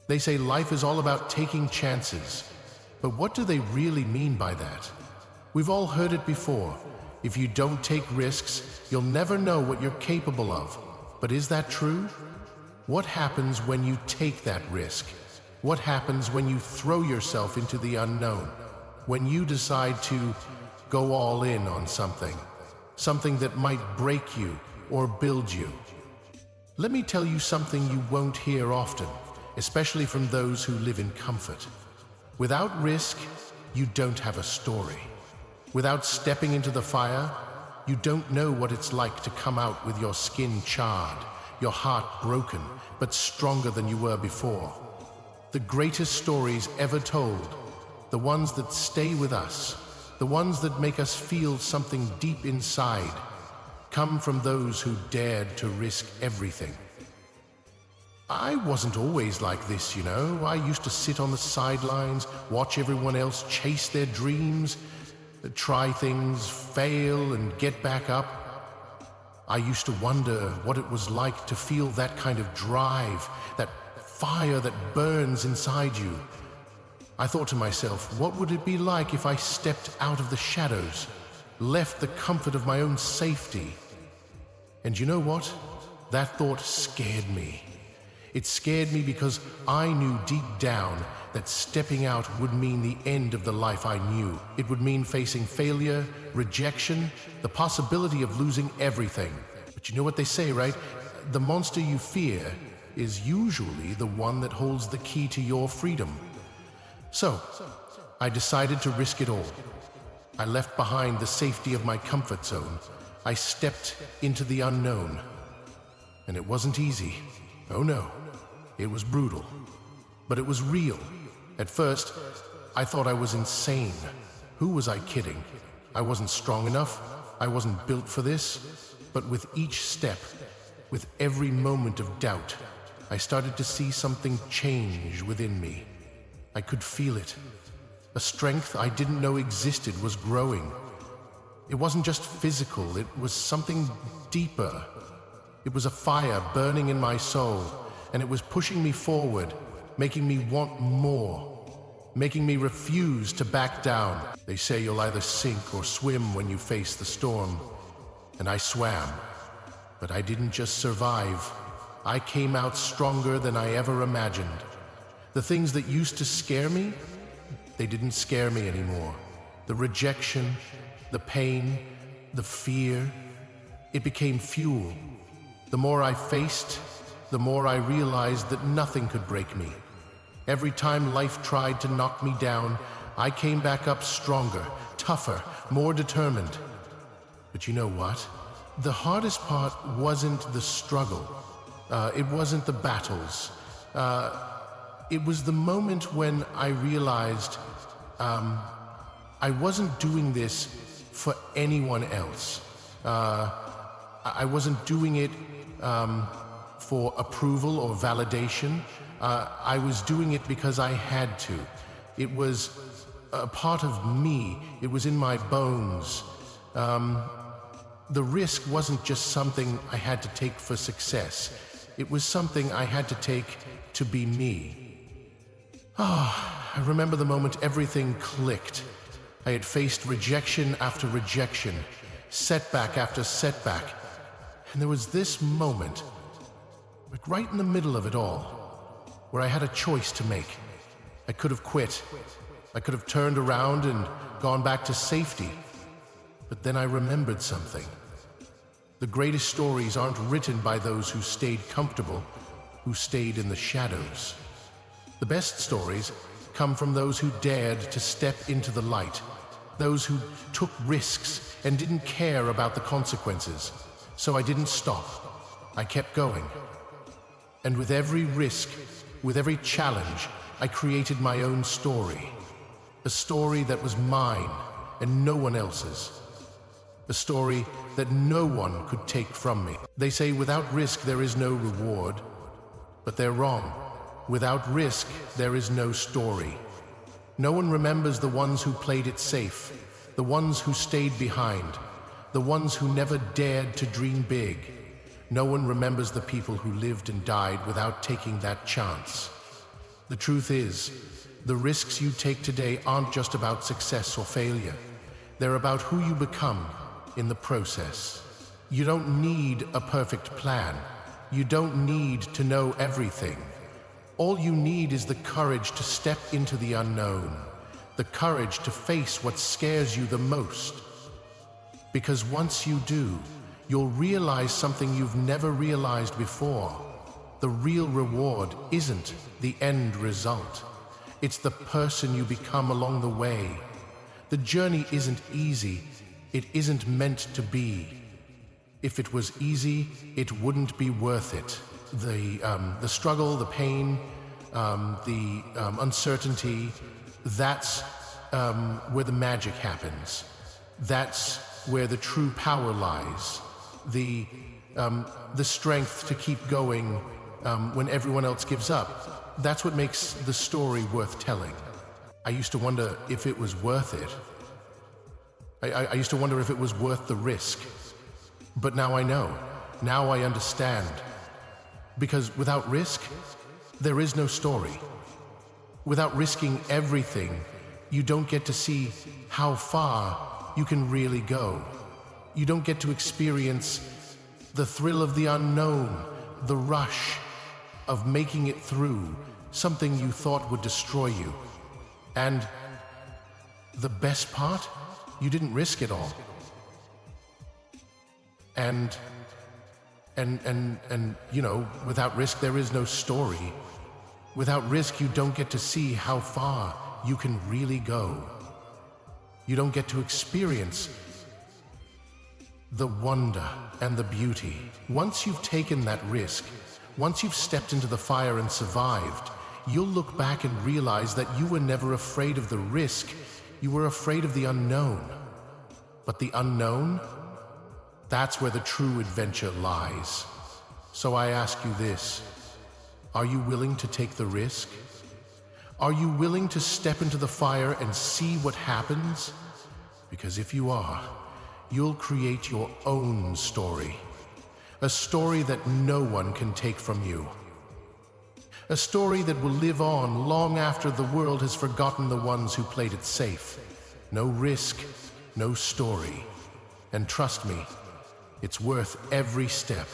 They say life is all about taking chances. But what do they really mean by that? We've all heard it before. If you don't take risks, you'll never know what you're capable of. But is that true? What happens when you take that risk? What happens when you throw yourself into the unknown? When you decide to go all in on something? Something that might break you or build you? Let me tell you something you won't hear often, especially from those who live in comfort. Without risk, you don't have a story. Without stepping into the fire, you don't know what it's like to come out with your skin charred, your heart broken, but stronger than you were before. The greatest stories ever told, the ones that stay with us, the ones that make us feel something deep inside, come from those who dared to risk everything. I wasn't always like this, you know. I used to sit on the sidelines, watch everyone else chase their dreams, try things, fail, and get back up. I used to wonder what it was like to feel that kind of drive, that fire that burns inside you. I thought to myself, what would it be like if I stepped out of the shadows, left the comfort of my own safety? And you know what? That thought scared me. It scared me because I knew deep down that stepping out would mean the end of the life I knew. It would mean facing failure, rejection, the possibility of losing everything. But you know what they say, right? The monster you fear is usually the one that holds the key to your freedom. So, I decided to risk it all. I left behind the safety of my comfort zone. I stepped into the unknown. And it wasn't easy. Oh no. It was brutal, but it was real. At first, I thought I was insane. Who was I kidding? I wasn't strong enough. I wasn't built for this. But with each step, with every moment of doubt, I started to see something change within me. I could feel it. A strength I didn't know existed was growing. It wasn't just physical, it was something deeper. It was a fire burning in my soul, and it was pushing me forward, making me want more, making me refuse to back down. They say you'll either sink or swim when you face the storm. And I swam. But I didn't just survive. I came out stronger than I ever imagined. The things that used to scare me, they didn't scare me anymore. The rejection, the pain, the fear, it became fuel. The more I faced, the more I realized that nothing could break me. Every time life tried to knock me down, I came back up stronger, tougher, more determined. But you know what? The hardest part wasn't the struggle. It wasn't the battles. It was the moment when I realized I wasn't doing this for anyone else. I wasn't doing it for approval or validation. I was doing it because I had to. It was a part of me. It was in my bones. The risk wasn't just something I had to take for success. It was something I had to take to be me. I remember the moment everything clicked. I had faced rejection after rejection, setback after setback. And there was this moment, like right in the middle of it all, where I had a choice to make. I could have quit. I could have turned around and gone back to safety. But then I remembered something. The greatest stories aren't written by those who stayed comfortable, who stayed in the shadows. The best stories come from those who dared to step into the light, those who took risks and didn't care about the consequences. So I didn't stop. I kept going. And with every risk, with every challenge, I created my own story. A story that was mine and no one else's. A story that no one could take from me. They say without risk there is no reward, but they're wrong. Without risk there is no story. No one remembers the ones who played it safe, the ones who stayed behind, the ones who never dared to dream big. No one remembers the people who lived and died without taking that chance. The truth is, the risks you take today aren't just about success or failure. They're about who you become in the process. You don't need a perfect plan. You don't need to know everything. All you need is the courage to step into the unknown, the courage to face what scares you the most. Because once you do, you'll realize something you've never realized before. The real reward isn't the end result. It's the person you become along the way. The journey isn't easy. It isn't meant to be. If it was easy, it wouldn't be worth it. The struggle, the pain, the uncertainty, that's where the magic happens. That's where the true power lies. The strength to keep going when everyone else gives up. That's what makes the story worth telling. I used to wonder if it was worth it. I used to wonder if it was worth the risk. But now I know. Now I understand. Because without risk, there is no story. Without risking everything, you don't get to see how far you can really go. You don't get to experience the thrill of the unknown, the rush of making it through something you thought would destroy you. And the best part, you didn't risk it all. And you know, without risk, there is no story. Without risk, you don't get to see how far you can really go. You don't get to experience the wonder and the beauty. Once you've taken that risk, once you've stepped into the fire and survived, you'll look back and realize that you were never afraid of the risk. You were afraid of the unknown. But the unknown, that's where the true adventure lies. So I ask you this, are you willing to take the risk? Are you willing to step into the fire and see what happens? Because if you are, you'll create your own story. A story that no one can take from you. A story that will live on long after the world has forgotten the ones who played it safe. No risk, no story. And trust me, it's worth every step.